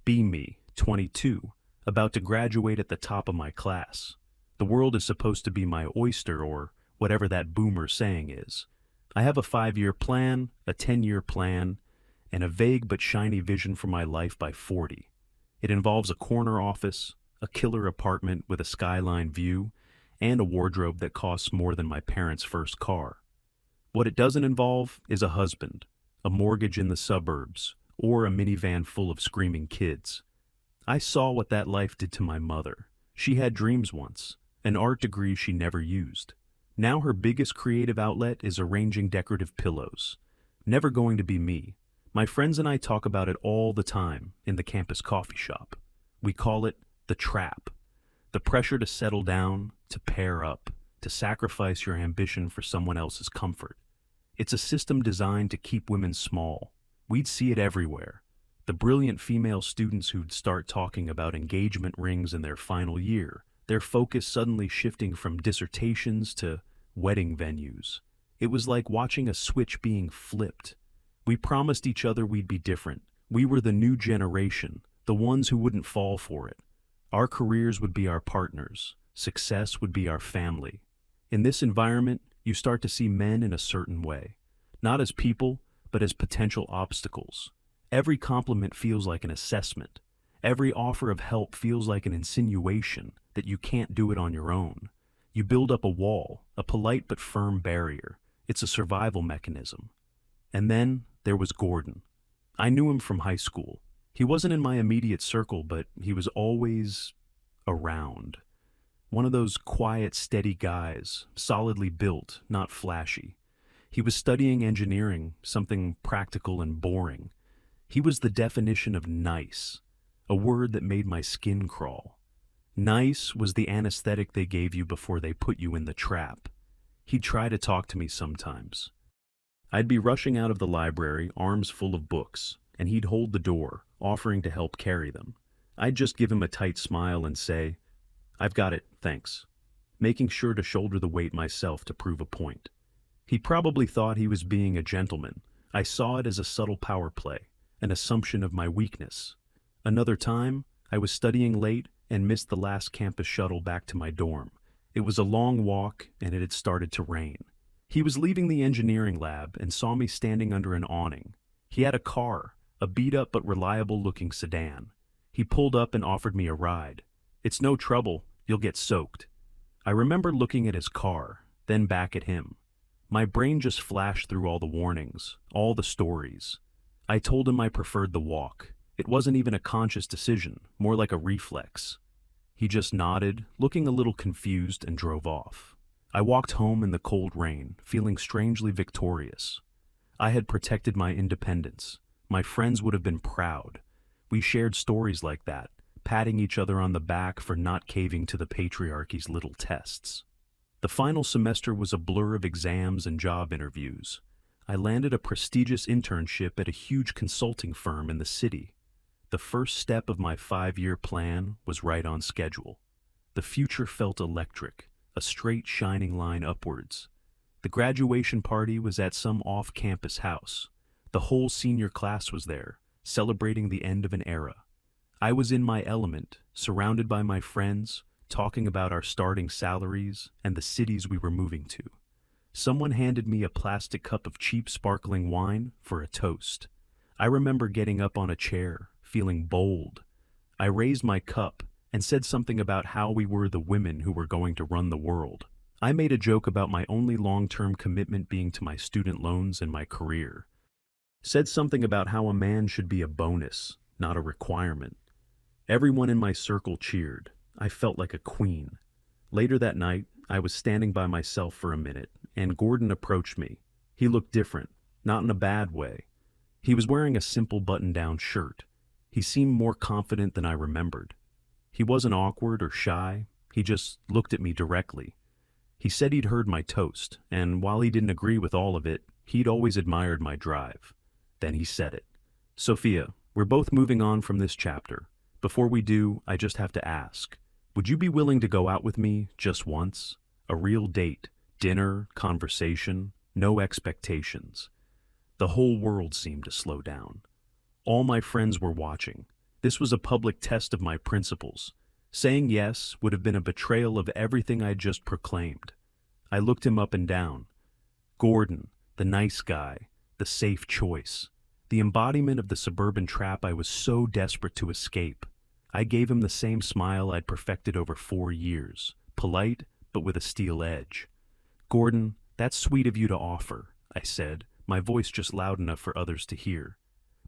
Be me, 22, about to graduate at the top of my class. The world is supposed to be my oyster, or whatever that boomer saying is. I have a 5-year plan, a 10-year plan, and a vague but shiny vision for my life by 40. It involves a corner office, a killer apartment with a skyline view, and a wardrobe that costs more than my parents' first car. What it doesn't involve is a husband, a mortgage in the suburbs, or a minivan full of screaming kids. I saw what that life did to my mother. She had dreams once, an art degree she never used. Now her biggest creative outlet is arranging decorative pillows. Never going to be me. My friends and I talk about it all the time in the campus coffee shop. We call it the trap. The pressure to settle down, to pair up, to sacrifice your ambition for someone else's comfort. It's a system designed to keep women small. We'd see it everywhere. The brilliant female students who'd start talking about engagement rings in their final year, their focus suddenly shifting from dissertations to wedding venues. It was like watching a switch being flipped. We promised each other we'd be different. We were the new generation, the ones who wouldn't fall for it. Our careers would be our partners. Success would be our family. In this environment, you start to see men in a certain way. Not as people, but as potential obstacles. Every compliment feels like an assessment. Every offer of help feels like an insinuation that you can't do it on your own. You build up a wall, a polite but firm barrier. It's a survival mechanism. And then there was Gordon. I knew him from high school. He wasn't in my immediate circle, but he was always around. One of those quiet, steady guys, solidly built, not flashy. He was studying engineering, something practical and boring. He was the definition of nice, a word that made my skin crawl. Nice was the anesthetic they gave you before they put you in the trap. He'd try to talk to me sometimes. I'd be rushing out of the library, arms full of books, and he'd hold the door, offering to help carry them. I'd just give him a tight smile and say, "I've got it, thanks," making sure to shoulder the weight myself to prove a point. He probably thought he was being a gentleman. I saw it as a subtle power play, an assumption of my weakness. Another time, I was studying late and missed the last campus shuttle back to my dorm. It was a long walk, and it had started to rain. He was leaving the engineering lab and saw me standing under an awning. He had a car, a beat-up but reliable-looking sedan. He pulled up and offered me a ride. "It's no trouble, you'll get soaked." I remember looking at his car, then back at him. My brain just flashed through all the warnings, all the stories. I told him I preferred the walk. It wasn't even a conscious decision, more like a reflex. He just nodded, looking a little confused, and drove off. I walked home in the cold rain, feeling strangely victorious. I had protected my independence. My friends would have been proud. We shared stories like that, patting each other on the back for not caving to the patriarchy's little tests. The final semester was a blur of exams and job interviews. I landed a prestigious internship at a huge consulting firm in the city. The first step of my 5-year plan was right on schedule. The future felt electric, a straight shining line upwards. The graduation party was at some off-campus house. The whole senior class was there, celebrating the end of an era. I was in my element, surrounded by my friends, talking about our starting salaries and the cities we were moving to. Someone handed me a plastic cup of cheap sparkling wine for a toast. I remember getting up on a chair, feeling bold. I raised my cup and said something about how we were the women who were going to run the world. I made a joke about my only long-term commitment being to my student loans and my career. Said something about how a man should be a bonus, not a requirement. Everyone in my circle cheered. I felt like a queen. Later that night, I was standing by myself for a minute, and Gordon approached me. He looked different, not in a bad way. He was wearing a simple button-down shirt. He seemed more confident than I remembered. He wasn't awkward or shy. He just looked at me directly. He said he'd heard my toast, and while he didn't agree with all of it, he'd always admired my drive. Then he said it. "Sophia, we're both moving on from this chapter. Before we do, I just have to ask, would you be willing to go out with me just once? A real date, dinner, conversation, no expectations." The whole world seemed to slow down. All my friends were watching. This was a public test of my principles. Saying yes would have been a betrayal of everything I just proclaimed. I looked him up and down. Gordon, the nice guy, the safe choice, the embodiment of the suburban trap I was so desperate to escape. I gave him the same smile I'd perfected over 4 years, polite but with a steel edge. "Gordon, that's sweet of you to offer," I said, my voice just loud enough for others to hear.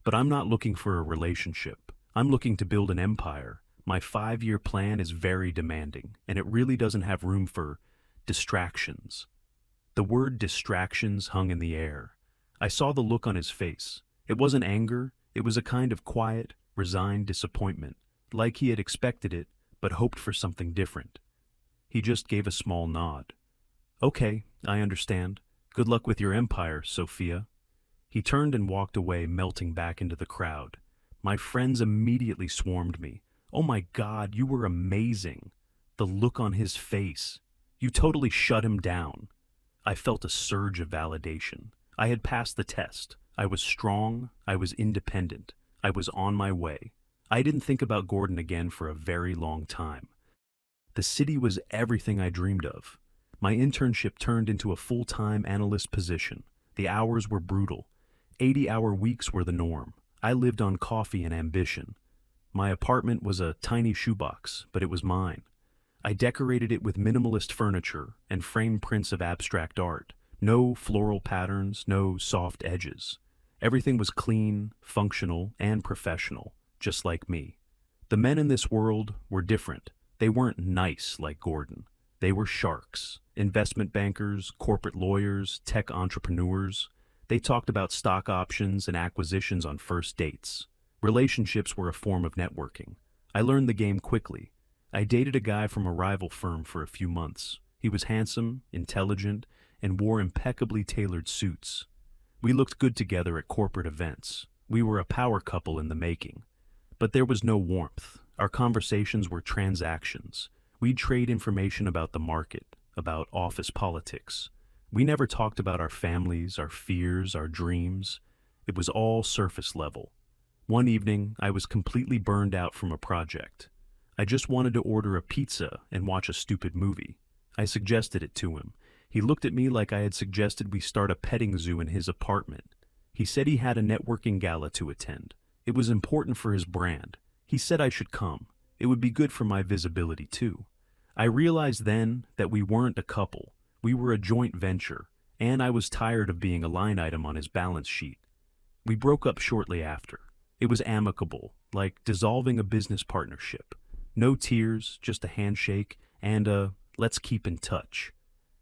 "But I'm not looking for a relationship. I'm looking to build an empire. My 5-year plan is very demanding, and it really doesn't have room for distractions." The word distractions hung in the air. I saw the look on his face. It wasn't anger, it was a kind of quiet, resigned disappointment, like he had expected it, but hoped for something different. He just gave a small nod. "Okay, I understand. Good luck with your empire, Sophia." He turned and walked away, melting back into the crowd. My friends immediately swarmed me. "Oh my God, you were amazing." The look on his face. "You totally shut him down." I felt a surge of validation. I had passed the test. I was strong. I was independent. I was on my way. I didn't think about Gordon again for a very long time. The city was everything I dreamed of. My internship turned into a full-time analyst position. The hours were brutal. 80-hour weeks were the norm. I lived on coffee and ambition. My apartment was a tiny shoebox, but it was mine. I decorated it with minimalist furniture and framed prints of abstract art. No floral patterns, no soft edges. Everything was clean, functional, and professional, just like me. The men in this world were different. They weren't nice like Gordon. They were sharks, investment bankers, corporate lawyers, tech entrepreneurs. They talked about stock options and acquisitions on first dates. Relationships were a form of networking. I learned the game quickly. I dated a guy from a rival firm for a few months. He was handsome, intelligent, and wore impeccably tailored suits. We looked good together at corporate events. We were a power couple in the making. But there was no warmth. Our conversations were transactions. We'd trade information about the market, about office politics. We never talked about our families, our fears, our dreams. It was all surface level. One evening, I was completely burned out from a project. I just wanted to order a pizza and watch a stupid movie. I suggested it to him. He looked at me like I had suggested we start a petting zoo in his apartment. He said he had a networking gala to attend. It was important for his brand. He said I should come. It would be good for my visibility too. I realized then that we weren't a couple. We were a joint venture, and I was tired of being a line item on his balance sheet. We broke up shortly after. It was amicable, like dissolving a business partnership. No tears, just a handshake, and a "let's keep in touch."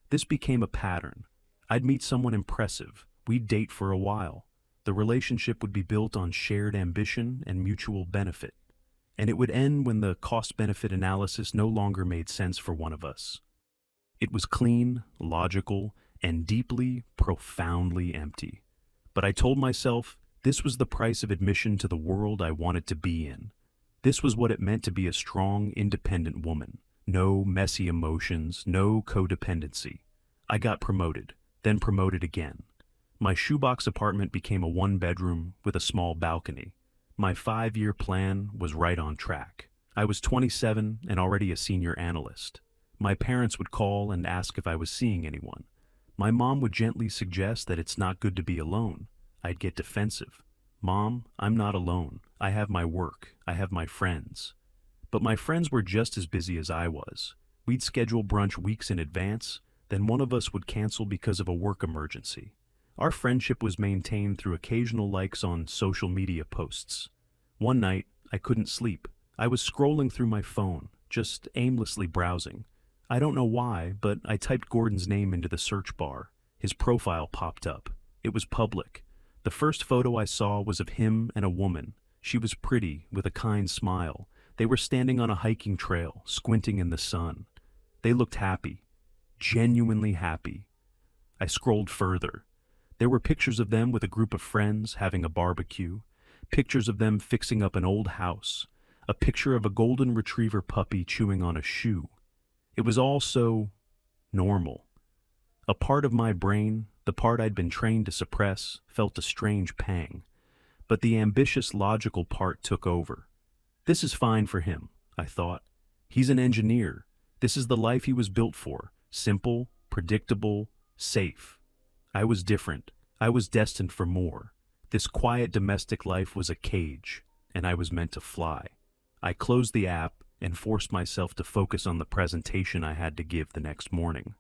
This became a pattern. I'd meet someone impressive. We'd date for a while. The relationship would be built on shared ambition and mutual benefit. And it would end when the cost-benefit analysis no longer made sense for one of us. It was clean, logical, and deeply, profoundly empty. But I told myself this was the price of admission to the world I wanted to be in. This was what it meant to be a strong, independent woman. No messy emotions, no codependency. I got promoted, then promoted again. My shoebox apartment became a 1-bedroom with a small balcony. My 5-year plan was right on track. I was 27 and already a senior analyst. My parents would call and ask if I was seeing anyone. My mom would gently suggest that it's not good to be alone. I'd get defensive. "Mom, I'm not alone. I have my work. I have my friends." But my friends were just as busy as I was. We'd schedule brunch weeks in advance, then one of us would cancel because of a work emergency. Our friendship was maintained through occasional likes on social media posts. One night, I couldn't sleep. I was scrolling through my phone, just aimlessly browsing. I don't know why, but I typed Gordon's name into the search bar. His profile popped up. It was public. The first photo I saw was of him and a woman. She was pretty, with a kind smile. They were standing on a hiking trail, squinting in the sun. They looked happy. Genuinely happy. I scrolled further. There were pictures of them with a group of friends having a barbecue, pictures of them fixing up an old house, a picture of a golden retriever puppy chewing on a shoe. It was all so normal. A part of my brain, the part I'd been trained to suppress, felt a strange pang. But the ambitious, logical part took over. This is fine for him, I thought. He's an engineer. This is the life he was built for. Simple, predictable, safe. I was different. I was destined for more. This quiet domestic life was a cage, and I was meant to fly. I closed the app and forced myself to focus on the presentation I had to give the next morning.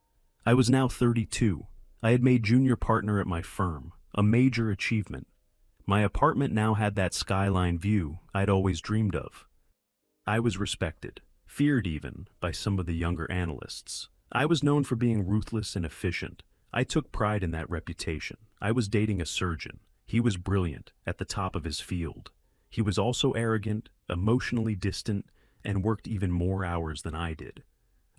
I was now 32. I had made junior partner at my firm, a major achievement. My apartment now had that skyline view I'd always dreamed of. I was respected, feared even, by some of the younger analysts. I was known for being ruthless and efficient. I took pride in that reputation. I was dating a surgeon. He was brilliant, at the top of his field. He was also arrogant, emotionally distant, and worked even more hours than I did.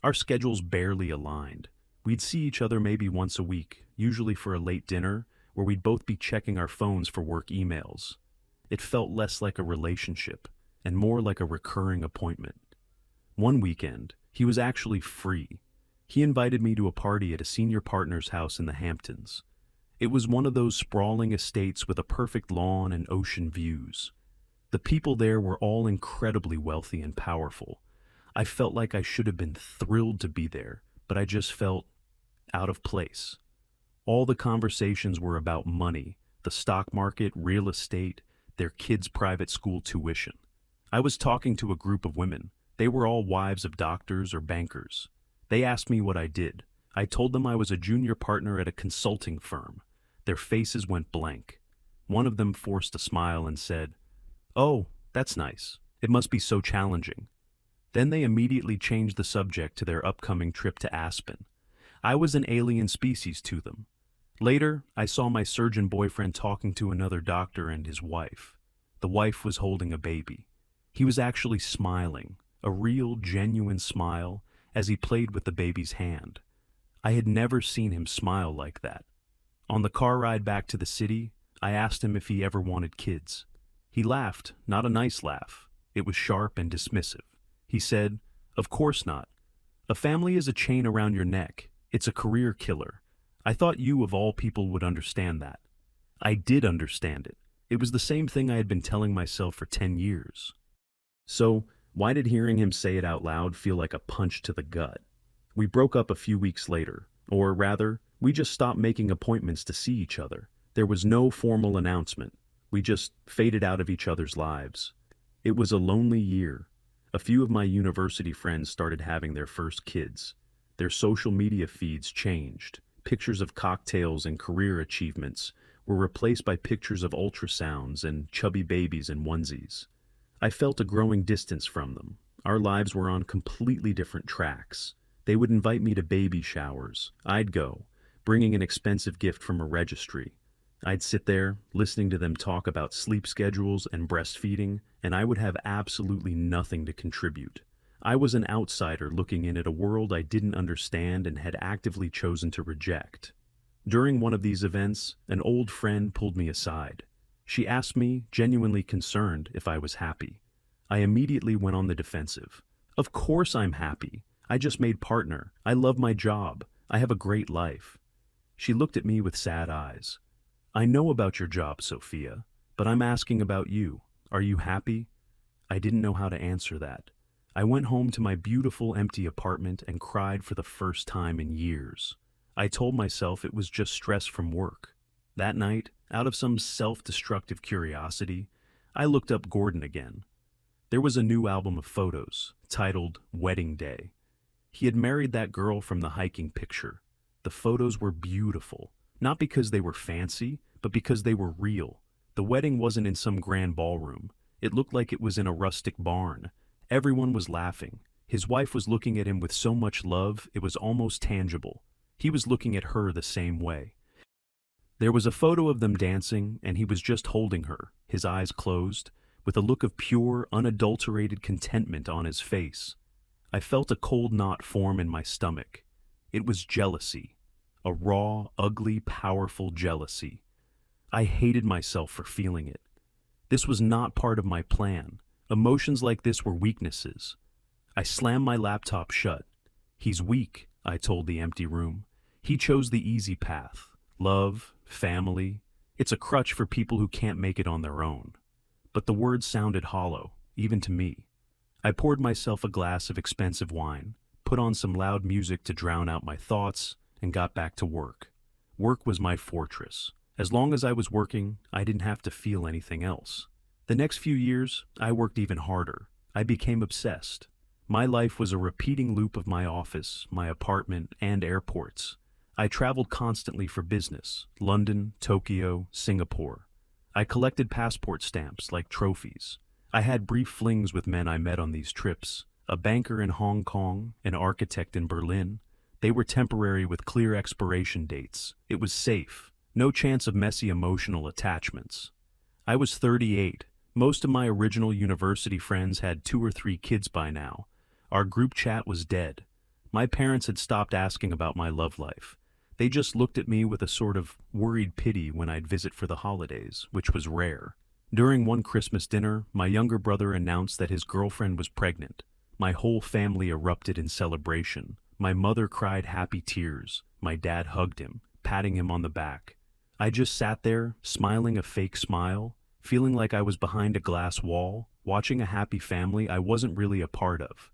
Our schedules barely aligned. We'd see each other maybe once a week, usually for a late dinner, where we'd both be checking our phones for work emails. It felt less like a relationship, and more like a recurring appointment. One weekend, he was actually free. He invited me to a party at a senior partner's house in the Hamptons. It was one of those sprawling estates with a perfect lawn and ocean views. The people there were all incredibly wealthy and powerful. I felt like I should have been thrilled to be there, but I just felt out of place. All the conversations were about money, the stock market, real estate, their kids' private school tuition. I was talking to a group of women. They were all wives of doctors or bankers. They asked me what I did. I told them I was a junior partner at a consulting firm. Their faces went blank. One of them forced a smile and said, "Oh, that's nice. It must be so challenging." Then they immediately changed the subject to their upcoming trip to Aspen. I was an alien species to them. Later, I saw my surgeon boyfriend talking to another doctor and his wife. The wife was holding a baby. He was actually smiling, a real, genuine smile, as he played with the baby's hand. I had never seen him smile like that. On the car ride back to the city, I asked him if he ever wanted kids. He laughed, not a nice laugh. It was sharp and dismissive. He said, "Of course not. A family is a chain around your neck. It's a career killer. I thought you, of all people, would understand that." I did understand it. It was the same thing I had been telling myself for 10 years. So, why did hearing him say it out loud feel like a punch to the gut? We broke up a few weeks later, or rather, we just stopped making appointments to see each other. There was no formal announcement. We just faded out of each other's lives. It was a lonely year. A few of my university friends started having their first kids. Their social media feeds changed. Pictures of cocktails and career achievements were replaced by pictures of ultrasounds and chubby babies in onesies. I felt a growing distance from them. Our lives were on completely different tracks. They would invite me to baby showers. I'd go, bringing an expensive gift from a registry. I'd sit there, listening to them talk about sleep schedules and breastfeeding, and I would have absolutely nothing to contribute. I was an outsider looking in at a world I didn't understand and had actively chosen to reject. During one of these events, an old friend pulled me aside. She asked me, genuinely concerned, if I was happy. I immediately went on the defensive. Of course I'm happy. I just made partner. I love my job. I have a great life. She looked at me with sad eyes. I know about your job, Sophia, but I'm asking about you. Are you happy? I didn't know how to answer that. I went home to my beautiful empty apartment and cried for the first time in years. I told myself it was just stress from work. That night, out of some self-destructive curiosity, I looked up Gordon again. There was a new album of photos, titled Wedding Day. He had married that girl from the hiking picture. The photos were beautiful, not because they were fancy, but because they were real. The wedding wasn't in some grand ballroom. It looked like it was in a rustic barn. Everyone was laughing. His wife was looking at him with so much love, it was almost tangible. He was looking at her the same way. There was a photo of them dancing, and he was just holding her, his eyes closed, with a look of pure, unadulterated contentment on his face. I felt a cold knot form in my stomach. It was jealousy. A raw, ugly, powerful jealousy. I hated myself for feeling it. This was not part of my plan. Emotions like this were weaknesses. I slammed my laptop shut. He's weak, I told the empty room. He chose the easy path. Love, family. It's a crutch for people who can't make it on their own. But the words sounded hollow. even to me. I poured myself a glass of expensive wine, put on some loud music to drown out my thoughts, and got back to work. Work was my fortress. As long as I was working, I didn't have to feel anything else. The next few years, I worked even harder. I became obsessed. My life was a repeating loop of my office, my apartment, and airports. I traveled constantly for business: London, Tokyo, Singapore. I collected passport stamps like trophies. I had brief flings with men I met on these trips: a banker in Hong Kong, an architect in Berlin. They were temporary with clear expiration dates. It was safe. No chance of messy emotional attachments. I was 38. Most of my original university friends had 2 or 3 kids by now. Our group chat was dead. My parents had stopped asking about my love life. They just looked at me with a sort of worried pity when I'd visit for the holidays, which was rare. During one Christmas dinner, my younger brother announced that his girlfriend was pregnant. My whole family erupted in celebration. My mother cried happy tears. My dad hugged him, patting him on the back. I just sat there, smiling a fake smile, feeling like I was behind a glass wall, watching a happy family I wasn't really a part of.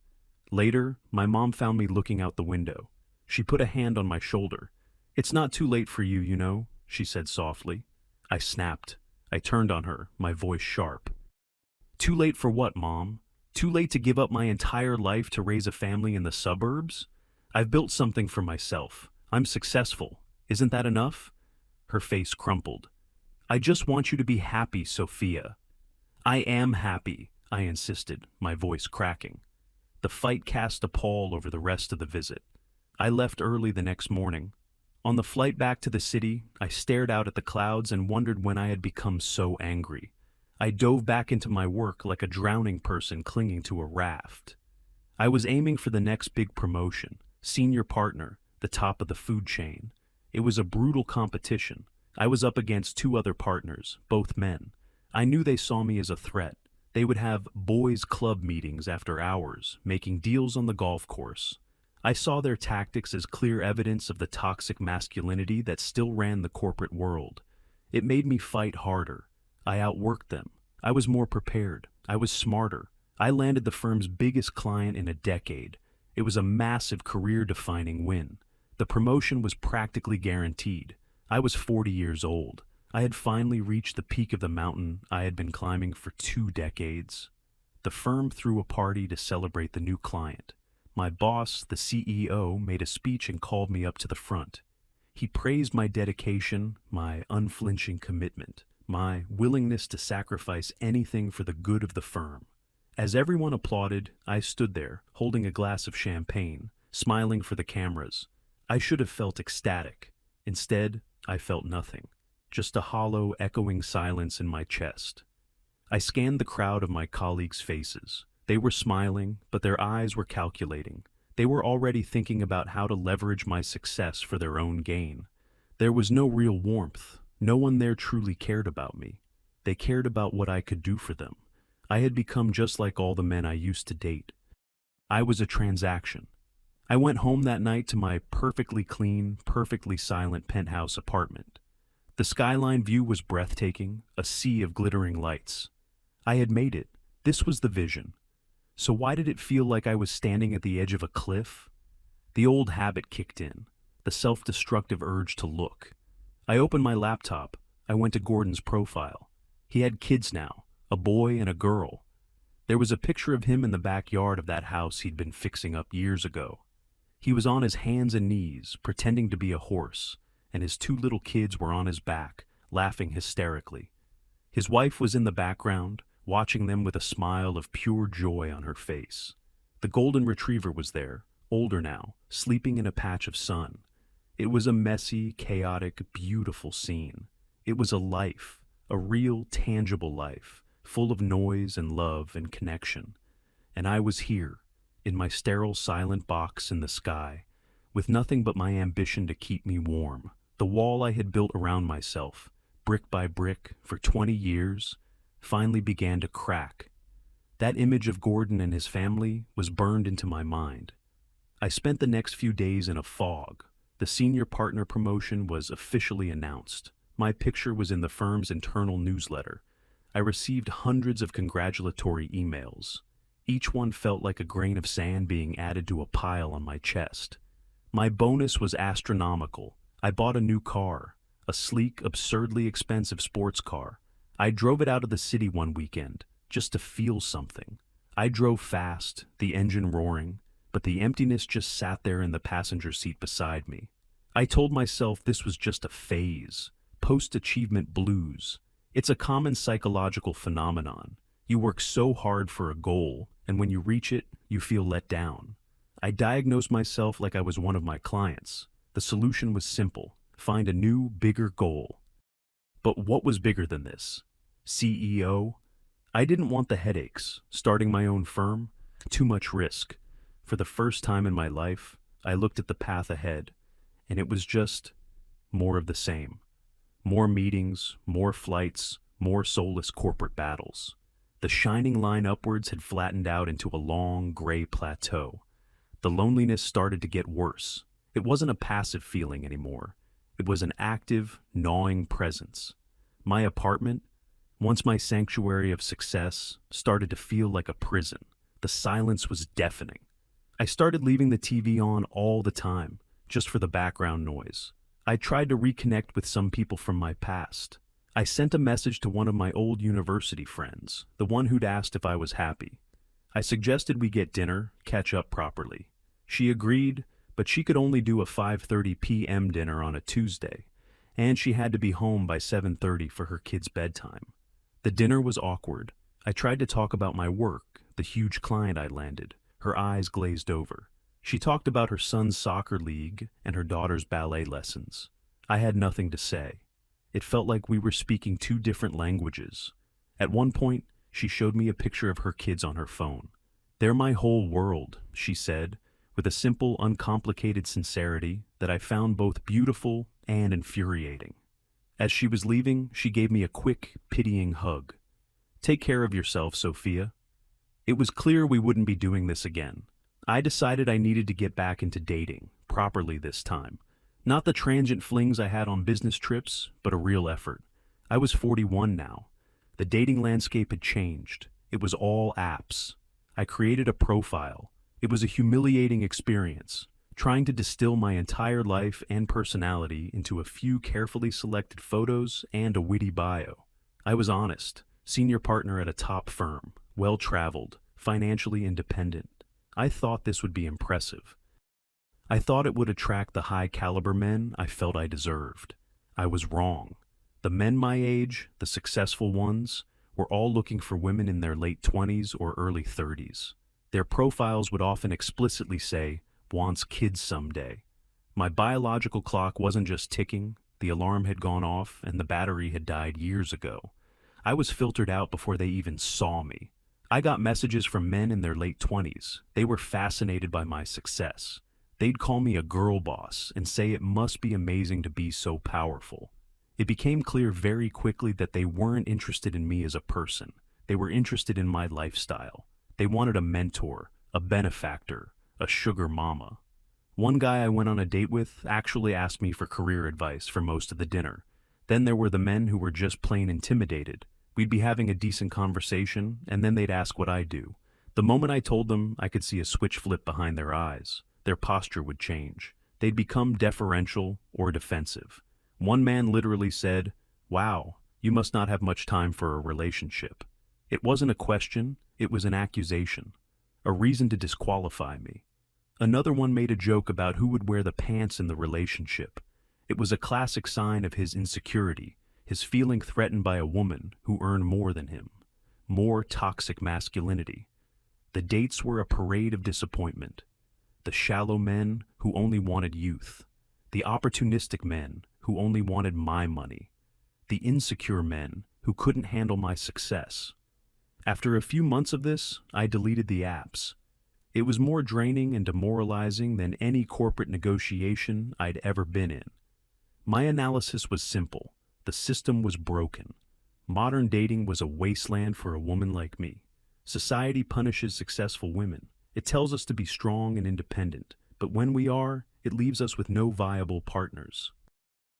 Later, my mom found me looking out the window. She put a hand on my shoulder. "It's not too late for you, you know," she said softly. I snapped. I turned on her, my voice sharp. "Too late for what, Mom? Too late to give up my entire life to raise a family in the suburbs? I've built something for myself. I'm successful. Isn't that enough?" Her face crumpled. "I just want you to be happy, Sophia." "I am happy," I insisted, my voice cracking. The fight cast a pall over the rest of the visit. I left early the next morning. On the flight back to the city, I stared out at the clouds and wondered when I had become so angry. I dove back into my work like a drowning person clinging to a raft. I was aiming for the next big promotion, senior partner, the top of the food chain. It was a brutal competition. I was up against 2 other partners, both men. I knew they saw me as a threat. They would have boys' club meetings after hours, making deals on the golf course. I saw their tactics as clear evidence of the toxic masculinity that still ran the corporate world. It made me fight harder. I outworked them. I was more prepared. I was smarter. I landed the firm's biggest client in a decade. It was a massive career-defining win. The promotion was practically guaranteed. I was 40 years old. I had finally reached the peak of the mountain I had been climbing for 2 decades. The firm threw a party to celebrate the new client. My boss, the CEO, made a speech and called me up to the front. He praised my dedication, my unflinching commitment, my willingness to sacrifice anything for the good of the firm. As everyone applauded, I stood there, holding a glass of champagne, smiling for the cameras. I should have felt ecstatic. Instead, I felt nothing. Just a hollow, echoing silence in my chest. I scanned the crowd of my colleagues' faces. They were smiling, but their eyes were calculating. They were already thinking about how to leverage my success for their own gain. There was no real warmth. No one there truly cared about me. They cared about what I could do for them. I had become just like all the men I used to date. I was a transaction. I went home that night to my perfectly clean, perfectly silent penthouse apartment. The skyline view was breathtaking, a sea of glittering lights. I had made it. This was the vision. So why did it feel like I was standing at the edge of a cliff? The old habit kicked in, the self-destructive urge to look. I opened my laptop. I went to Gordon's profile. He had kids now, a boy and a girl. There was a picture of him in the backyard of that house he'd been fixing up years ago. He was on his hands and knees, pretending to be a horse, and his 2 little kids were on his back, laughing hysterically. His wife was in the background, watching them with a smile of pure joy on her face. The golden retriever was there, older now, sleeping in a patch of sun. It was a messy, chaotic, beautiful scene. It was a life, a real, tangible life, full of noise and love and connection. And I was here, in my sterile, silent box in the sky, with nothing but my ambition to keep me warm. The wall I had built around myself, brick by brick, for 20 years, finally began to crack. That image of Gordon and his family was burned into my mind. I spent the next few days in a fog. The senior partner promotion was officially announced. My picture was in the firm's internal newsletter. I received hundreds of congratulatory emails. Each one felt like a grain of sand being added to a pile on my chest. My bonus was astronomical. I bought a new car, a sleek, absurdly expensive sports car. I drove it out of the city one weekend, just to feel something. I drove fast, the engine roaring, but the emptiness just sat there in the passenger seat beside me. I told myself this was just a phase, post-achievement blues. It's a common psychological phenomenon. You work so hard for a goal, and when you reach it, you feel let down. I diagnosed myself like I was one of my clients. The solution was simple: find a new, bigger goal. But what was bigger than this? CEO? I didn't want the headaches. Starting my own firm? Too much risk. For the first time in my life, I looked at the path ahead, and it was just more of the same. More meetings, more flights, more soulless corporate battles. The shining line upwards had flattened out into a long, gray plateau. The loneliness started to get worse. It wasn't a passive feeling anymore. It was an active, gnawing presence. My apartment, once my sanctuary of success, started to feel like a prison. The silence was deafening. I started leaving the TV on all the time, just for the background noise. I tried to reconnect with some people from my past. I sent a message to one of my old university friends, the one who'd asked if I was happy. I suggested we get dinner, catch up properly. She agreed, but she could only do a 5:30 p.m. dinner on a Tuesday, and she had to be home by 7:30 for her kids' bedtime. The dinner was awkward. I tried to talk about my work, the huge client I landed. Her eyes glazed over. She talked about her son's soccer league and her daughter's ballet lessons. I had nothing to say. It felt like we were speaking two different languages. At one point, she showed me a picture of her kids on her phone. "They're my whole world," she said, with a simple, uncomplicated sincerity that I found both beautiful and infuriating. As she was leaving, she gave me a quick, pitying hug. "Take care of yourself, Sophia." It was clear we wouldn't be doing this again. I decided I needed to get back into dating, properly this time. Not the transient flings I had on business trips, but a real effort. I was 41 now. The dating landscape had changed. It was all apps. I created a profile. It was a humiliating experience, trying to distill my entire life and personality into a few carefully selected photos and a witty bio. I was honest, senior partner at a top firm, well-traveled, financially independent. I thought this would be impressive. I thought it would attract the high-caliber men I felt I deserved. I was wrong. The men my age, the successful ones, were all looking for women in their late 20s or early 30s. Their profiles would often explicitly say, "wants kids someday." My biological clock wasn't just ticking, the alarm had gone off and the battery had died years ago. I was filtered out before they even saw me. I got messages from men in their late 20s. They were fascinated by my success. They'd call me a girl boss and say it must be amazing to be so powerful. It became clear very quickly that they weren't interested in me as a person. They were interested in my lifestyle. They wanted a mentor, a benefactor, a sugar mama. One guy I went on a date with actually asked me for career advice for most of the dinner. Then there were the men who were just plain intimidated. We'd be having a decent conversation, and then they'd ask what I do. The moment I told them, I could see a switch flip behind their eyes. Their posture would change. They'd become deferential or defensive. One man literally said, "Wow, you must not have much time for a relationship." It wasn't a question, it was an accusation, a reason to disqualify me. Another one made a joke about who would wear the pants in the relationship. It was a classic sign of his insecurity, his feeling threatened by a woman who earned more than him. More toxic masculinity. The dates were a parade of disappointment. The shallow men who only wanted youth. The opportunistic men who only wanted my money. The insecure men who couldn't handle my success. After a few months of this, I deleted the apps. It was more draining and demoralizing than any corporate negotiation I'd ever been in. My analysis was simple. The system was broken. Modern dating was a wasteland for a woman like me. Society punishes successful women. It tells us to be strong and independent, but when we are, it leaves us with no viable partners.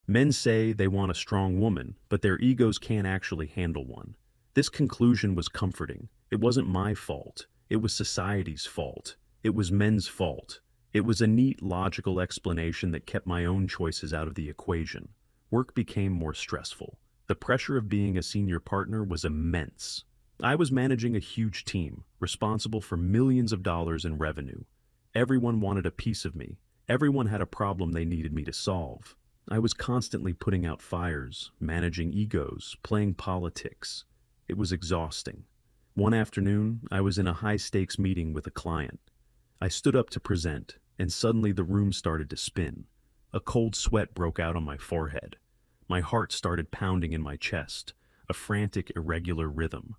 Men say they want a strong woman, but their egos can't actually handle one. This conclusion was comforting. It wasn't my fault. It was society's fault. It was men's fault. It was a neat, logical explanation that kept my own choices out of the equation. Work became more stressful. The pressure of being a senior partner was immense. I was managing a huge team, responsible for millions of dollars in revenue. Everyone wanted a piece of me. Everyone had a problem they needed me to solve. I was constantly putting out fires, managing egos, playing politics. It was exhausting. One afternoon, I was in a high-stakes meeting with a client. I stood up to present, and suddenly the room started to spin. A cold sweat broke out on my forehead. My heart started pounding in my chest, a frantic, irregular rhythm.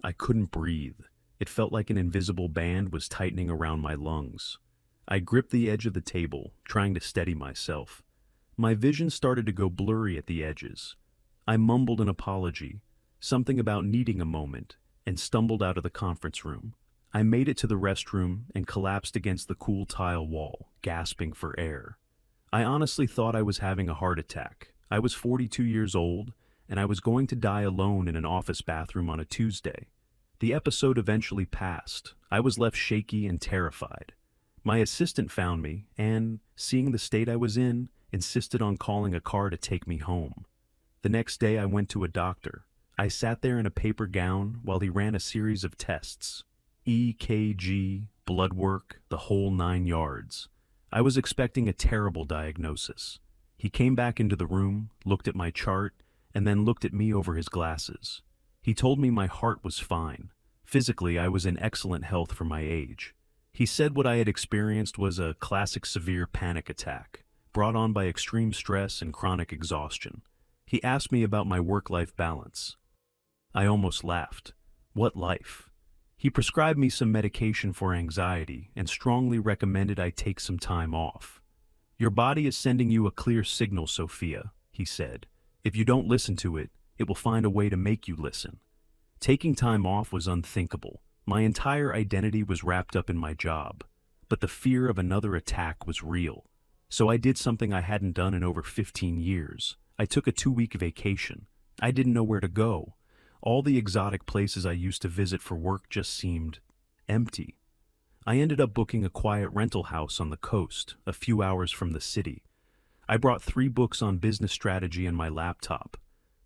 I couldn't breathe. It felt like an invisible band was tightening around my lungs. I gripped the edge of the table, trying to steady myself. My vision started to go blurry at the edges. I mumbled an apology, something about needing a moment, and stumbled out of the conference room. I made it to the restroom and collapsed against the cool tile wall, gasping for air. I honestly thought I was having a heart attack. I was 42 years old, and I was going to die alone in an office bathroom on a Tuesday. The episode eventually passed. I was left shaky and terrified. My assistant found me and, seeing the state I was in, insisted on calling a car to take me home. The next day I went to a doctor. I sat there in a paper gown while he ran a series of tests. EKG, blood work, the whole 9 yards. I was expecting a terrible diagnosis. He came back into the room, looked at my chart, and then looked at me over his glasses. He told me my heart was fine. Physically, I was in excellent health for my age. He said what I had experienced was a classic severe panic attack, brought on by extreme stress and chronic exhaustion. He asked me about my work-life balance. I almost laughed. What life? He prescribed me some medication for anxiety and strongly recommended I take some time off. Your body is sending you a clear signal, Sophia, he said. If you don't listen to it, it will find a way to make you listen. Taking time off was unthinkable. My entire identity was wrapped up in my job, but the fear of another attack was real. So I did something I hadn't done in over 15 years. I took a 2-week vacation. I didn't know where to go. All the exotic places I used to visit for work just seemed empty. I ended up booking a quiet rental house on the coast, a few hours from the city. I brought 3 books on business strategy and my laptop.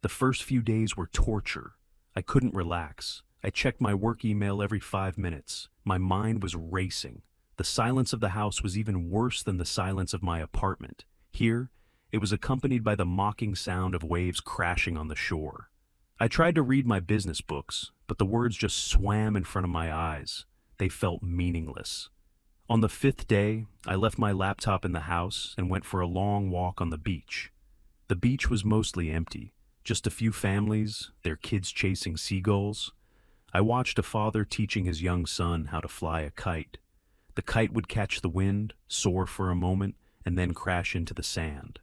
The first few days were torture. I couldn't relax. I checked my work email every 5 minutes. My mind was racing. The silence of the house was even worse than the silence of my apartment. Here, it was accompanied by the mocking sound of waves crashing on the shore. I tried to read my business books, but the words just swam in front of my eyes. They felt meaningless. On the 5th day, I left my laptop in the house and went for a long walk on the beach. The beach was mostly empty, just a few families, their kids chasing seagulls. I watched a father teaching his young son how to fly a kite. The kite would catch the wind, soar for a moment, and then crash into the sand.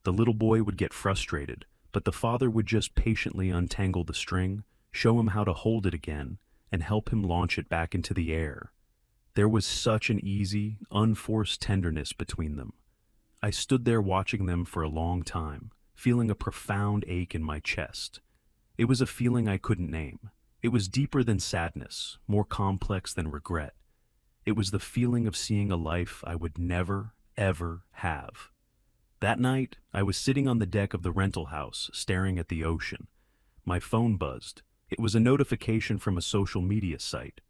The little boy would get frustrated, but the father would just patiently untangle the string, show him how to hold it again, and help him launch it back into the air. There was such an easy, unforced tenderness between them. I stood there watching them for a long time, feeling a profound ache in my chest. It was a feeling I couldn't name. It was deeper than sadness, more complex than regret. It was the feeling of seeing a life I would never, ever have. That night, I was sitting on the deck of the rental house, staring at the ocean. My phone buzzed. It was a notification from a social media site.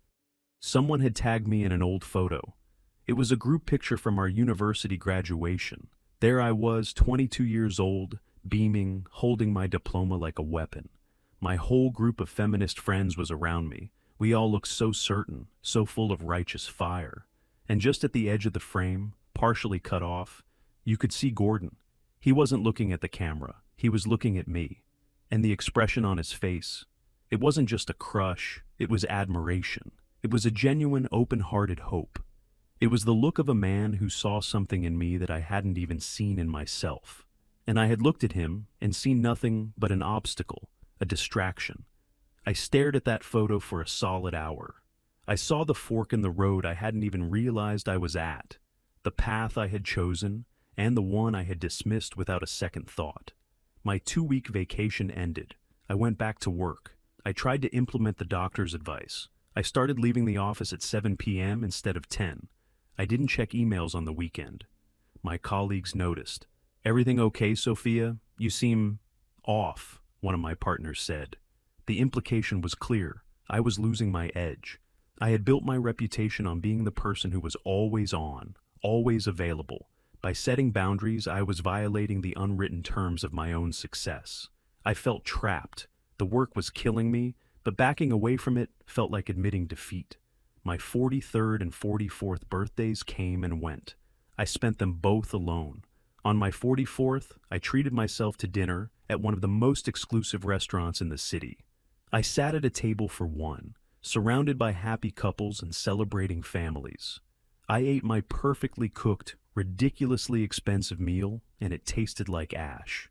Someone had tagged me in an old photo. It was a group picture from our university graduation. There I was, 22 years old, beaming, holding my diploma like a weapon. My whole group of feminist friends was around me. We all looked so certain, so full of righteous fire. And just at the edge of the frame, partially cut off, you could see Gordon. He wasn't looking at the camera. He was looking at me. And the expression on his face, it wasn't just a crush, it was admiration. It was a genuine, open-hearted hope. It was the look of a man who saw something in me that I hadn't even seen in myself. And I had looked at him and seen nothing but an obstacle, a distraction. I stared at that photo for a solid hour. I saw the fork in the road I hadn't even realized I was at, the path I had chosen, and the one I had dismissed without a second thought. My 2-week vacation ended. I went back to work. I tried to implement the doctor's advice. I started leaving the office at 7 p.m. instead of 10. I didn't check emails on the weekend. My colleagues noticed. "Everything okay, Sophia? You seem off," one of my partners said. The implication was clear. I was losing my edge. I had built my reputation on being the person who was always on, always available. By setting boundaries, I was violating the unwritten terms of my own success. I felt trapped. The work was killing me, but backing away from it felt like admitting defeat. My 43rd and 44th birthdays came and went. I spent them both alone. On my 44th, I treated myself to dinner at one of the most exclusive restaurants in the city. I sat at a table for one, surrounded by happy couples and celebrating families. I ate my perfectly cooked, ridiculously expensive meal, and it tasted like ash.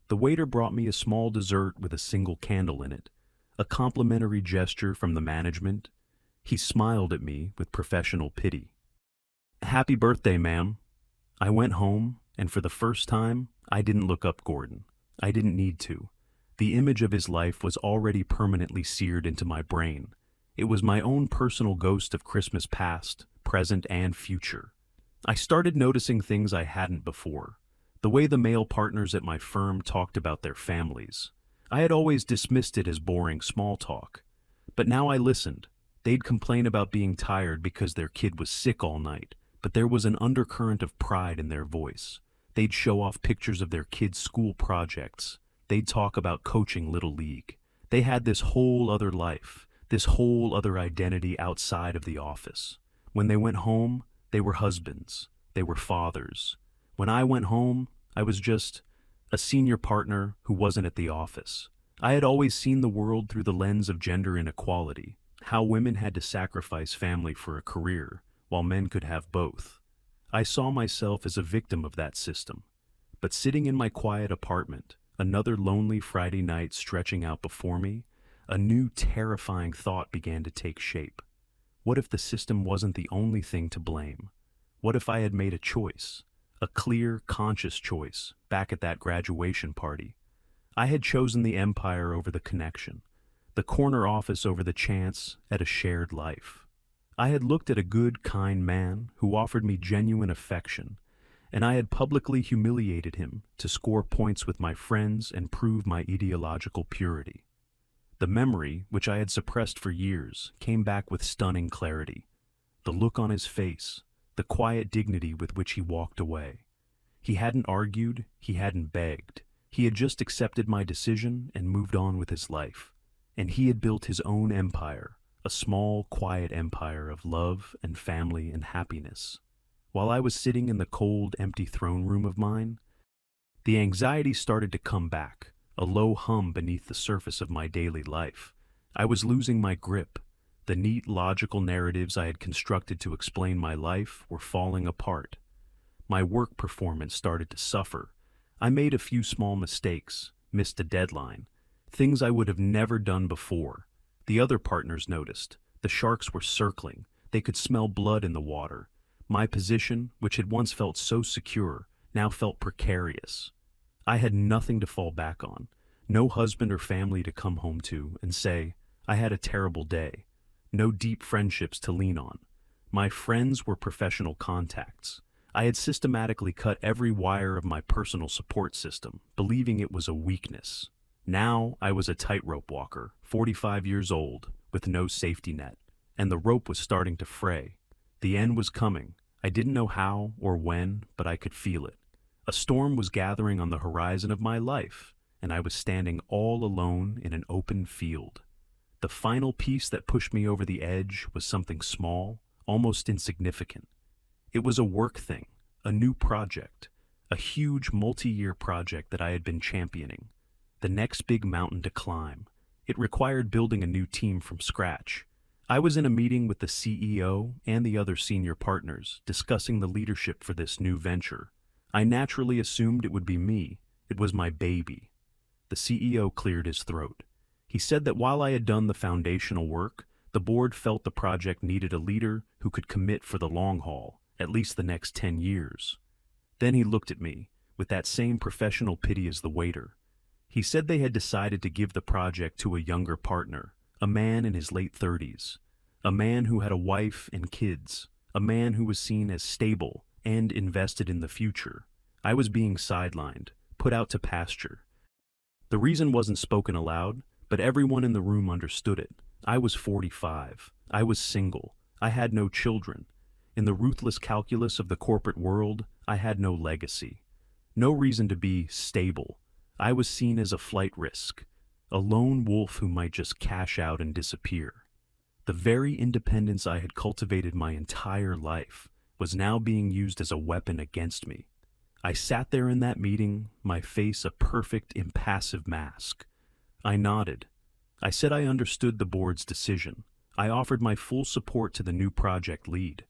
The waiter brought me a small dessert with a single candle in it, a complimentary gesture from the management. He smiled at me with professional pity. "Happy birthday, ma'am." I went home, and for the first time, I didn't look up Gordon. I didn't need to. The image of his life was already permanently seared into my brain. It was my own personal ghost of Christmas past, present, and future. I started noticing things I hadn't before. The way the male partners at my firm talked about their families. I had always dismissed it as boring small talk. But now I listened. They'd complain about being tired because their kid was sick all night, but there was an undercurrent of pride in their voice. They'd show off pictures of their kids' school projects. They'd talk about coaching Little League. They had this whole other life, this whole other identity outside of the office. When they went home, they were husbands. They were fathers. When I went home, I was just a senior partner who wasn't at the office. I had always seen the world through the lens of gender inequality, how women had to sacrifice family for a career, while men could have both. I saw myself as a victim of that system. But sitting in my quiet apartment, another lonely Friday night stretching out before me, a new terrifying thought began to take shape. What if the system wasn't the only thing to blame? What if I had made a choice? A clear, conscious choice, back at that graduation party. I had chosen the empire over the connection, the corner office over the chance at a shared life. I had looked at a good, kind man who offered me genuine affection, and I had publicly humiliated him to score points with my friends and prove my ideological purity. The memory, which I had suppressed for years, came back with stunning clarity. The look on his face, the quiet dignity with which he walked away. He hadn't argued, he hadn't begged. He had just accepted my decision and moved on with his life. And he had built his own empire, a small, quiet empire of love and family and happiness. While I was sitting in the cold, empty throne room of mine, the anxiety started to come back, a low hum beneath the surface of my daily life. I was losing my grip. The neat, logical narratives I had constructed to explain my life were falling apart. My work performance started to suffer. I made a few small mistakes, missed a deadline, things I would have never done before. The other partners noticed. The sharks were circling. They could smell blood in the water. My position, which had once felt so secure, now felt precarious. I had nothing to fall back on, no husband or family to come home to and say, "I had a terrible day." No deep friendships to lean on. My friends were professional contacts. I had systematically cut every wire of my personal support system, believing it was a weakness. Now I was a tightrope walker, 45 years old, with no safety net, and the rope was starting to fray. The end was coming. I didn't know how or when, but I could feel it. A storm was gathering on the horizon of my life, and I was standing all alone in an open field. The final piece that pushed me over the edge was something small, almost insignificant. It was a work thing, a new project, a huge multi-year project that I had been championing. The next big mountain to climb. It required building a new team from scratch. I was in a meeting with the CEO and the other senior partners, discussing the leadership for this new venture. I naturally assumed it would be me. It was my baby. The CEO cleared his throat. He said that while I had done the foundational work, the board felt the project needed a leader who could commit for the long haul, at least the next 10 years. Then he looked at me, with that same professional pity as the waiter. He said they had decided to give the project to a younger partner, a man in his late 30s, a man who had a wife and kids, a man who was seen as stable and invested in the future. I was being sidelined, put out to pasture. The reason wasn't spoken aloud, but everyone in the room understood it. I was 45. I was single. I had no children. In the ruthless calculus of the corporate world, I had no legacy. No reason to be stable. I was seen as a flight risk, a lone wolf who might just cash out and disappear. The very independence I had cultivated my entire life was now being used as a weapon against me. I sat there in that meeting, my face a perfect impassive mask. I nodded. I said I understood the board's decision. I offered my full support to the new project lead.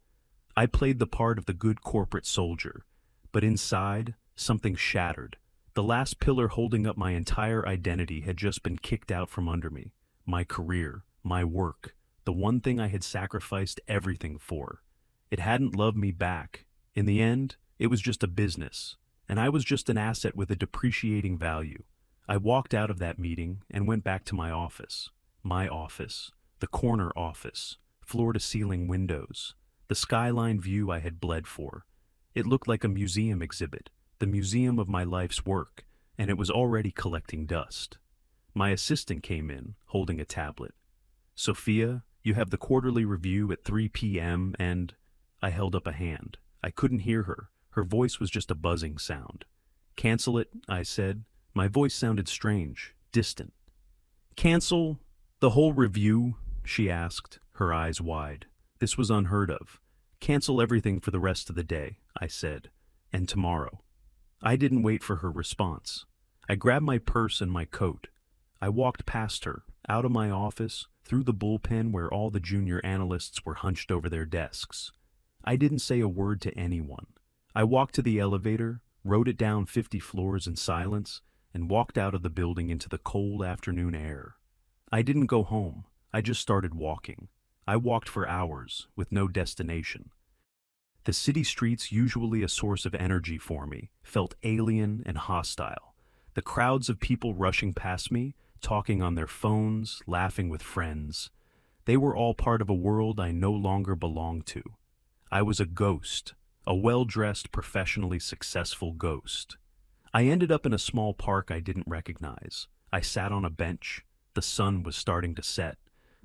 I played the part of the good corporate soldier, but inside, something shattered. The last pillar holding up my entire identity had just been kicked out from under me. My career, my work, the one thing I had sacrificed everything for. It hadn't loved me back. In the end, it was just a business, and I was just an asset with a depreciating value. I walked out of that meeting and went back to my office. My office, the corner office, floor-to-ceiling windows, the skyline view I had bled for. It looked like a museum exhibit, the museum of my life's work, and it was already collecting dust. My assistant came in, holding a tablet. "Sophia, you have the quarterly review at 3 p.m. and—" I held up a hand. I couldn't hear her. Her voice was just a buzzing sound. "Cancel it," I said. My voice sounded strange, distant. "Cancel the whole review?" she asked, her eyes wide. This was unheard of. "Cancel everything for the rest of the day," I said, "and tomorrow." I didn't wait for her response. I grabbed my purse and my coat. I walked past her, out of my office, through the bullpen where all the junior analysts were hunched over their desks. I didn't say a word to anyone. I walked to the elevator, rode it down 50 floors in silence, and walked out of the building into the cold afternoon air. I didn't go home. I just started walking. I walked for hours, with no destination. The city streets, usually a source of energy for me, felt alien and hostile. The crowds of people rushing past me, talking on their phones, laughing with friends. They were all part of a world I no longer belonged to. I was a ghost, a well-dressed, professionally successful ghost. I ended up in a small park I didn't recognize. I sat on a bench. The sun was starting to set.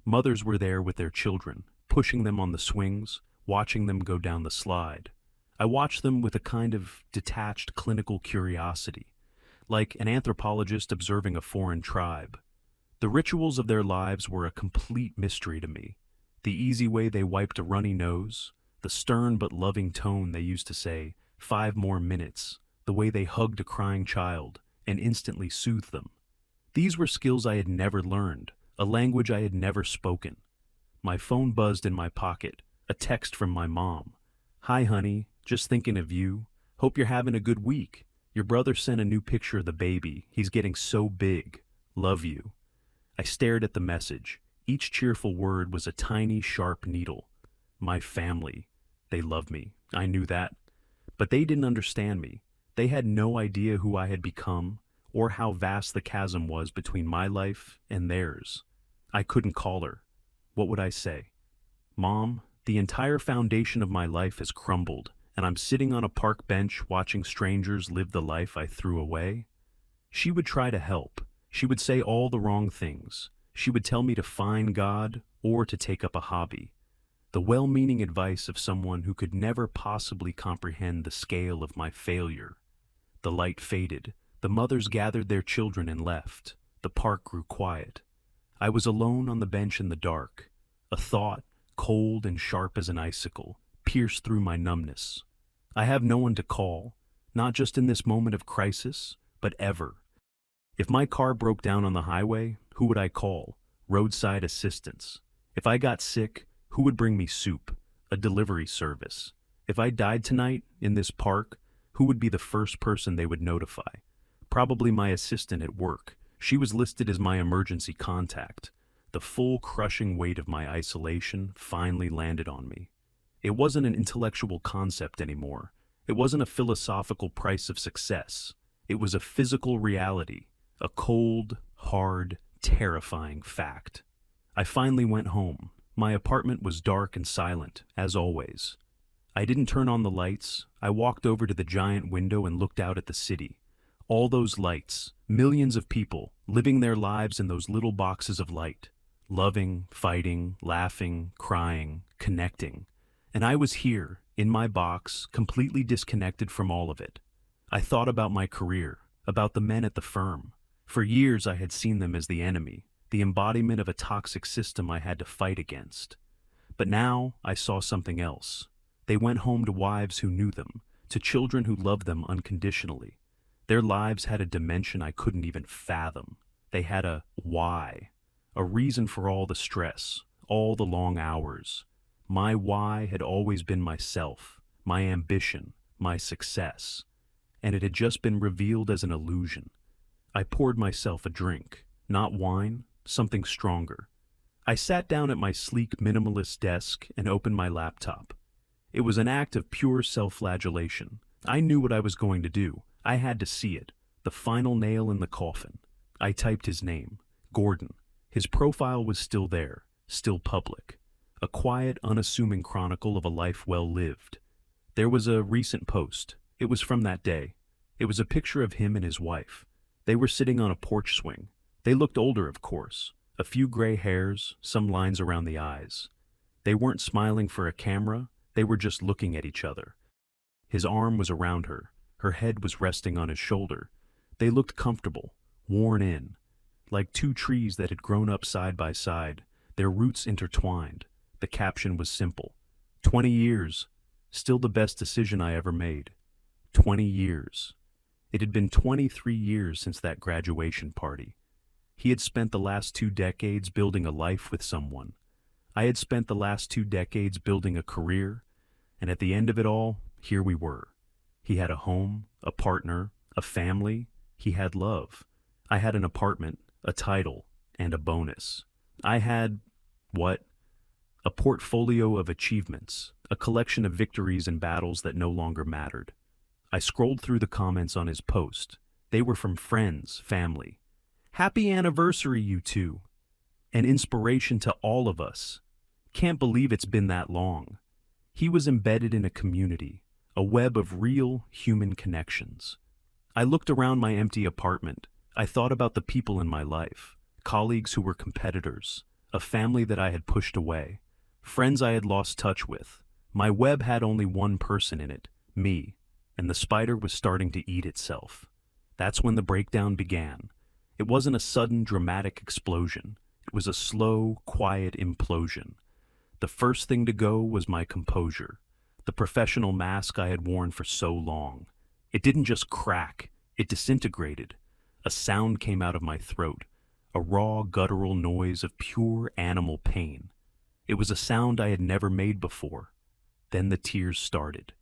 Mothers were there with their children, pushing them on the swings, watching them go down the slide. I watched them with a kind of detached clinical curiosity, like an anthropologist observing a foreign tribe. The rituals of their lives were a complete mystery to me. The easy way they wiped a runny nose, the stern but loving tone they used to say, 5 more minutes, the way they hugged a crying child and instantly soothed them. These were skills I had never learned, a language I had never spoken. My phone buzzed in my pocket, a text from my mom. "Hi, honey, just thinking of you. Hope you're having a good week. Your brother sent a new picture of the baby. He's getting so big. Love you." I stared at the message. Each cheerful word was a tiny, sharp needle. My family. They loved me. I knew that. But they didn't understand me. They had no idea who I had become, or how vast the chasm was between my life and theirs. I couldn't call her. What would I say? "Mom, the entire foundation of my life has crumbled, and I'm sitting on a park bench watching strangers live the life I threw away?" She would try to help. She would say all the wrong things. She would tell me to find God or to take up a hobby. The well-meaning advice of someone who could never possibly comprehend the scale of my failure. The light faded. The mothers gathered their children and left. The park grew quiet. I was alone on the bench in the dark. A thought, cold and sharp as an icicle, pierced through my numbness. I have no one to call, not just in this moment of crisis, but ever. If my car broke down on the highway, who would I call? Roadside assistance. If I got sick, who would bring me soup? A delivery service. If I died tonight, in this park, who would be the first person they would notify? Probably my assistant at work. She was listed as my emergency contact. The full crushing weight of my isolation finally landed on me. It wasn't an intellectual concept anymore. It wasn't a philosophical price of success. It was a physical reality, A cold, hard, terrifying fact. I finally went home. My apartment was dark and silent, as always. I didn't turn on the lights. I walked over to the giant window and looked out at the city. All those lights, millions of people living their lives in those little boxes of light, loving, fighting, laughing, crying, connecting. And I was here, in my box, completely disconnected from all of it. I thought about my career, about the men at the firm. For years I had seen them as the enemy, the embodiment of a toxic system I had to fight against. But now I saw something else. They went home to wives who knew them, to children who loved them unconditionally. Their lives had a dimension I couldn't even fathom. They had a why, a reason for all the stress, all the long hours. My why had always been myself, my ambition, my success, and it had just been revealed as an illusion. I poured myself a drink, not wine, something stronger. I sat down at my sleek minimalist desk and opened my laptop. It was an act of pure self-flagellation. I knew what I was going to do. I had to see it, the final nail in the coffin. I typed his name, Gordon. His profile was still there, still public. A quiet, unassuming chronicle of a life well lived. There was a recent post. It was from that day. It was a picture of him and his wife. They were sitting on a porch swing. They looked older, of course. A few gray hairs, some lines around the eyes. They weren't smiling for a camera. They were just looking at each other. His arm was around her. Her head was resting on his shoulder. They looked comfortable, worn in, like two trees that had grown up side by side, their roots intertwined. The caption was simple. 20 years, still the best decision I ever made. 20 years. It had been 23 years since that graduation party. He had spent the last 2 decades building a life with someone. I had spent the last 2 decades building a career, and at the end of it all, here we were. He had a home, a partner, a family. He had love. I had an apartment, a title, and a bonus. I had, what? A portfolio of achievements, a collection of victories and battles that no longer mattered. I scrolled through the comments on his post. They were from friends, family. Happy anniversary, you two. An inspiration to all of us. Can't believe it's been that long. He was embedded in a community, a web of real human connections. I looked around my empty apartment. I thought about the people in my life, colleagues who were competitors, a family that I had pushed away, friends I had lost touch with. My web had only one person in it, me, and the spider was starting to eat itself. That's when the breakdown began. It wasn't a sudden, dramatic explosion. It was a slow, quiet implosion. The first thing to go was my composure, the professional mask I had worn for so long. It didn't just crack, it disintegrated. A sound came out of my throat, a raw, guttural noise of pure animal pain. It was a sound I had never made before. Then the tears started.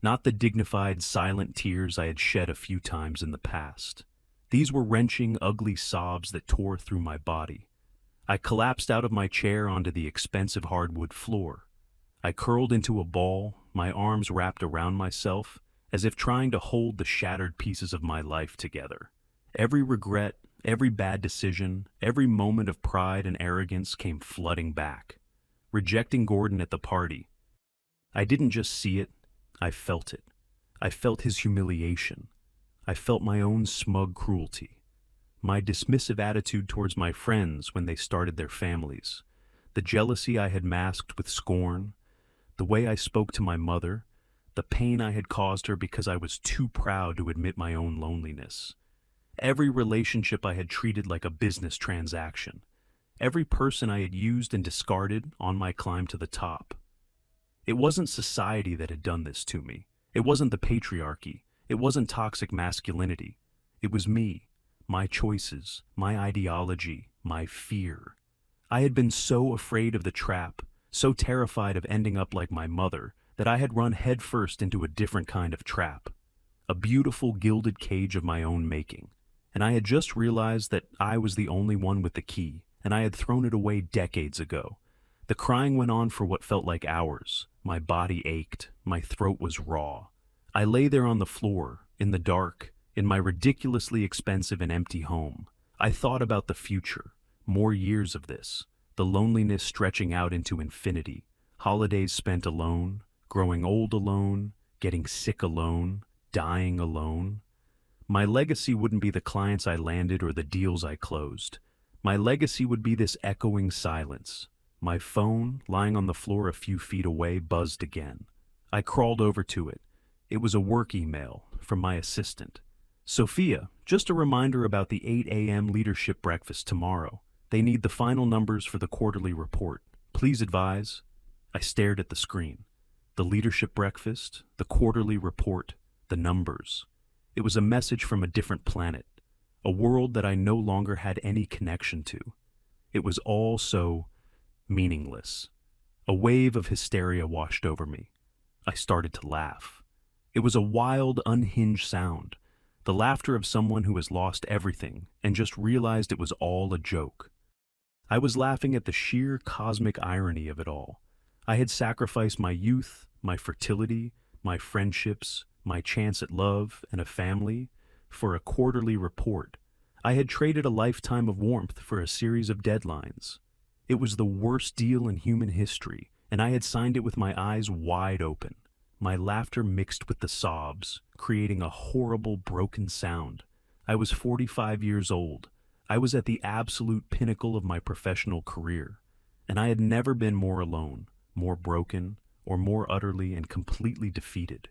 Not the dignified, silent tears I had shed a few times in the past. These were wrenching, ugly sobs that tore through my body. I collapsed out of my chair onto the expensive hardwood floor. I curled into a ball, my arms wrapped around myself, as if trying to hold the shattered pieces of my life together. Every regret, every bad decision, every moment of pride and arrogance came flooding back. Rejecting Gordon at the party. I didn't just see it, I felt it. I felt his humiliation. I felt my own smug cruelty. My dismissive attitude towards my friends when they started their families. The jealousy I had masked with scorn. The way I spoke to my mother. The pain I had caused her because I was too proud to admit my own loneliness. Every relationship I had treated like a business transaction. Every person I had used and discarded on my climb to the top. It wasn't society that had done this to me. It wasn't the patriarchy. It wasn't toxic masculinity. It was me. My choices, my ideology, my fear. I had been so afraid of the trap, so terrified of ending up like my mother, that I had run headfirst into a different kind of trap. A beautiful gilded cage of my own making. And I had just realized that I was the only one with the key, and I had thrown it away decades ago. The crying went on for what felt like hours. My body ached, my throat was raw. I lay there on the floor, in the dark, In my ridiculously expensive and empty home, I thought about the future, more years of this, the loneliness stretching out into infinity, holidays spent alone, growing old alone, getting sick alone, dying alone. My legacy wouldn't be the clients I landed or the deals I closed. My legacy would be this echoing silence. My phone, lying on the floor a few feet away, buzzed again. I crawled over to it. It was a work email from my assistant. Sophia, just a reminder about the 8 a.m. leadership breakfast tomorrow. They need the final numbers for the quarterly report. Please advise. I stared at the screen. The leadership breakfast, the quarterly report, the numbers. It was a message from a different planet, a world that I no longer had any connection to. It was all so meaningless. A wave of hysteria washed over me. I started to laugh. It was a wild, unhinged sound, the laughter of someone who has lost everything and just realized it was all a joke. I was laughing at the sheer cosmic irony of it all. I had sacrificed my youth, my fertility, my friendships, my chance at love and a family for a quarterly report. I had traded a lifetime of warmth for a series of deadlines. It was the worst deal in human history, and I had signed it with my eyes wide open. My laughter mixed with the sobs, creating a horrible broken sound. I was 45 years old. I was at the absolute pinnacle of my professional career, and I had never been more alone, more broken, or more utterly and completely defeated.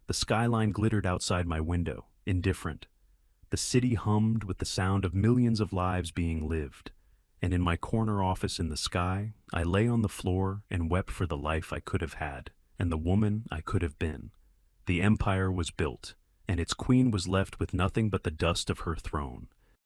The skyline glittered outside my window, indifferent. The city hummed with the sound of millions of lives being lived, and in my corner office in the sky, I lay on the floor and wept for the life I could have had, and the woman I could have been. The empire was built, and its queen was left with nothing but the dust of her throne.